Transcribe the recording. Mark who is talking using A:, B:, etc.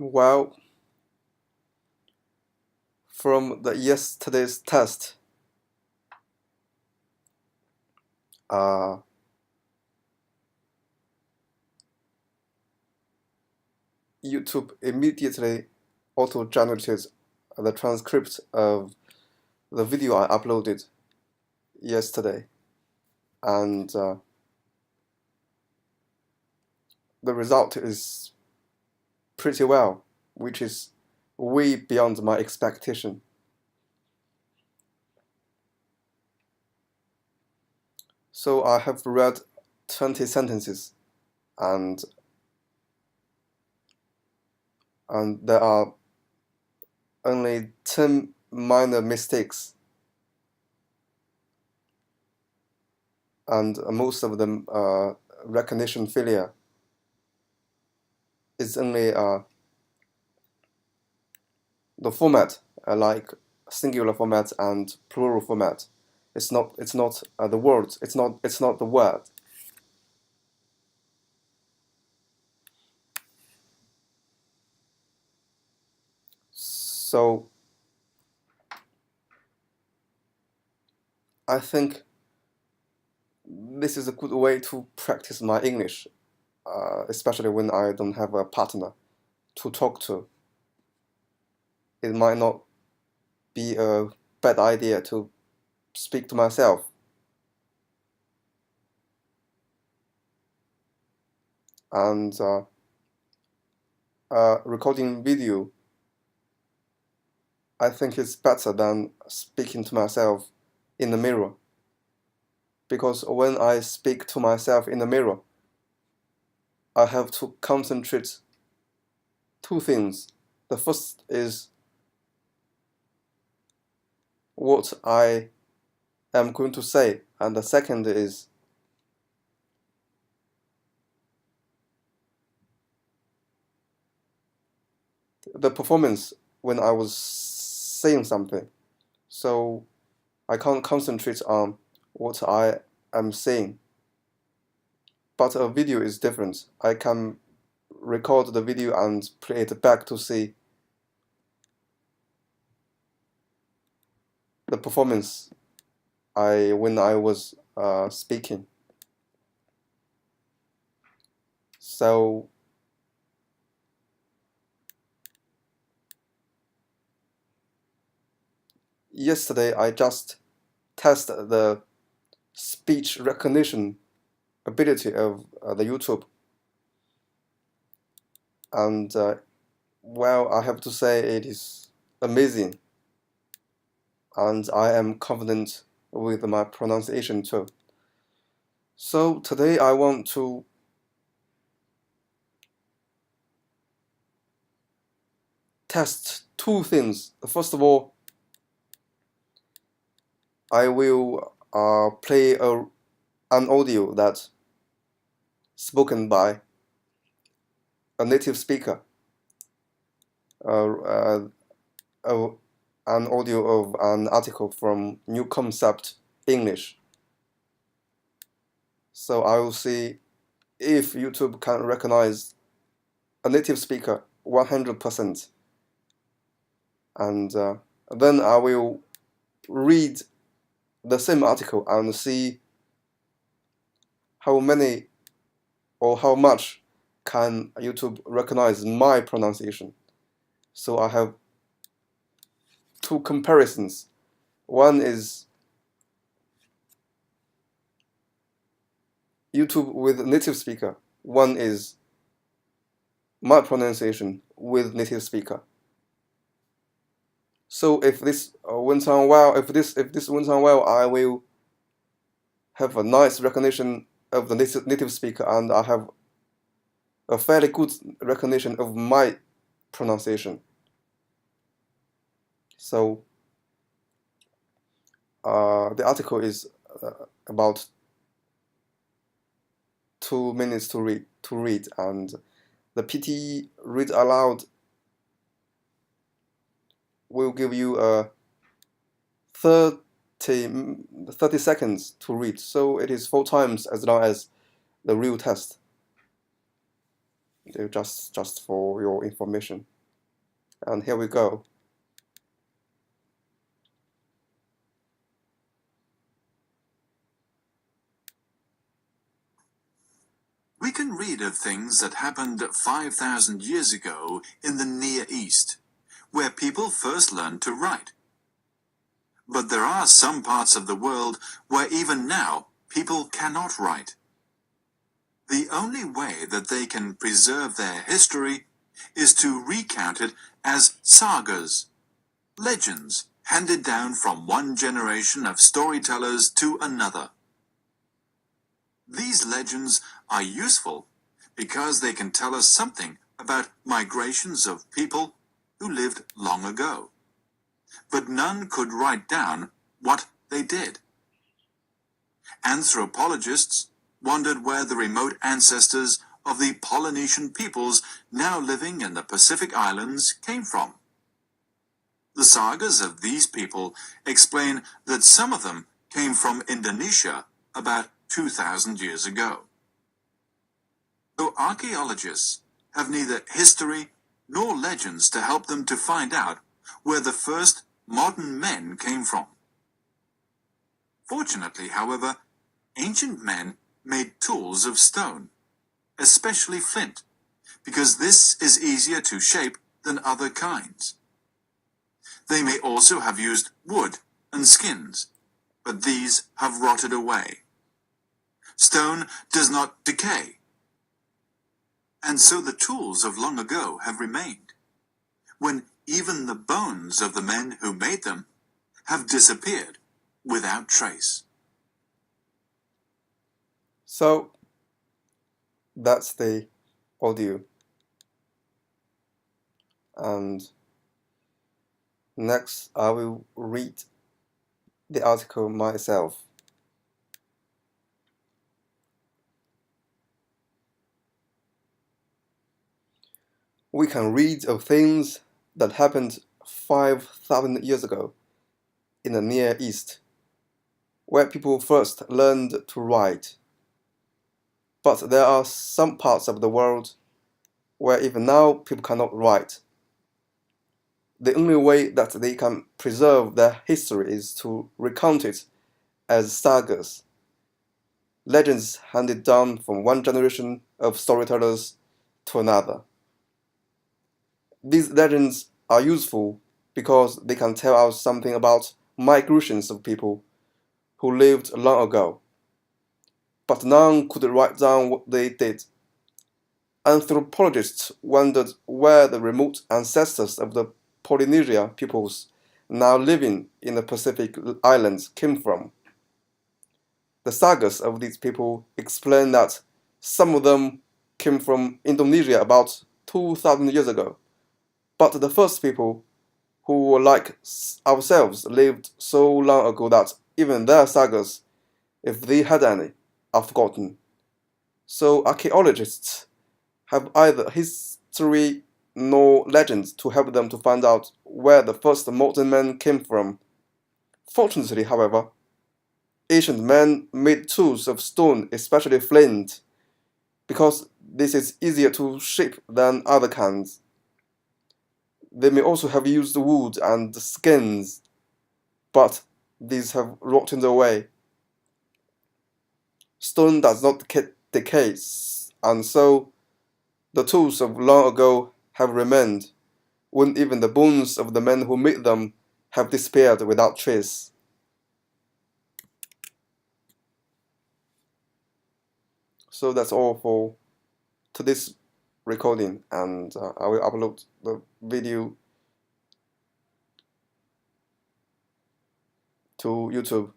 A: Well, from the yesterday's test, uh, YouTube immediately auto-generated the transcript of the video I uploaded yesterday, and the result is pretty well, which is way beyond my expectation. So I have read 20 sentences, and there are only 10 minor mistakes, and most of them recognition failure. It's only the format, like singular format and plural format. It's not the words. It's not the word. So I think this is a good way to practice my English, especially when I don't have a partner to talk to. It might not be a bad idea to speak to myself. And recording video, I think it's better than speaking to myself in the mirror. Because when I speak to myself in the mirror, I have to concentrate two things. The first is what I am going to say, and the second is the performance when I was saying something. So I can't concentrate on what I am saying. But a video is different. I can record the video and play it back to see the performance when I was speaking. So yesterday I just tested the speech recognition ability of the YouTube, and well, I have to say it is amazing, and I am confident with my pronunciation too. So today I want to test two things. First of all, I will play an audio that's spoken by a native speaker, uh, uh, uh, an audio of an article from New Concept English. So I will see if YouTube can recognize a native speaker 100%. And then I will read the same article and see how many or how much can YouTube recognize my pronunciation. So I have two comparisons. One is YouTube with native speaker. One is my pronunciation with native speaker. So if this went on well, if this went on well, I will have a nice recognition of the native speaker, and I have a fairly good recognition of my pronunciation. So the article is about 2 minutes to read, and the PT read aloud will give you a 30 seconds to read, so it is 4 times as long as the real test. just for your information. And here we go.
B: We can read of things that happened 5,000 years ago in the Near East, where people first learned to write. But there are some parts of the world where even now people cannot write. The only way that they can preserve their history is to recount it as sagas, legends handed down from one generation of storytellers to another. These legends are useful because they can tell us something about migrations of people who lived long ago. But none could write down what they did. Anthropologists wondered where the remote ancestors of the Polynesian peoples now living in the Pacific Islands came from. The sagas of these people explain that some of them came from Indonesia about 2,000 years ago. So archaeologists have neither history nor legends to help them to find out where the first modern men came from. Fortunately, however, ancient men made tools of stone, especially flint, because this is easier to shape than other kinds. They may also have used wood and skins, but these have rotted away. Stone does not decay, and so the tools of long ago have remained, when even the bones of the men who made them have disappeared without trace.
A: So that's the audio. And next, I will read the article myself. We can read of things that happened 5,000 years ago in the Near East, where people first learned to write. But there are some parts of the world where even now people cannot write. The only way that they can preserve their history is to recount it as sagas, legends handed down from one generation of storytellers to another. These legends are useful because they can tell us something about migrations of people who lived long ago, but none could write down what they did. Anthropologists wondered where the remote ancestors of the Polynesia peoples now living in the Pacific Islands came from. The sagas of these people explain that some of them came from Indonesia about 2,000 years ago, but the first people, who were like ourselves, lived so long ago that even their sagas, if they had any, are forgotten. So archaeologists have either history nor legends to help them to find out where the first modern men came from. Fortunately, however, ancient men made tools of stone, especially flint, because this is easier to shape than other kinds. They may also have used wood and skins, but these have rotted away. Stone does not decay, and so the tools of long ago have remained, when even the bones of the men who made them have disappeared without trace. So that's all for today's recording, and I will upload the video to YouTube.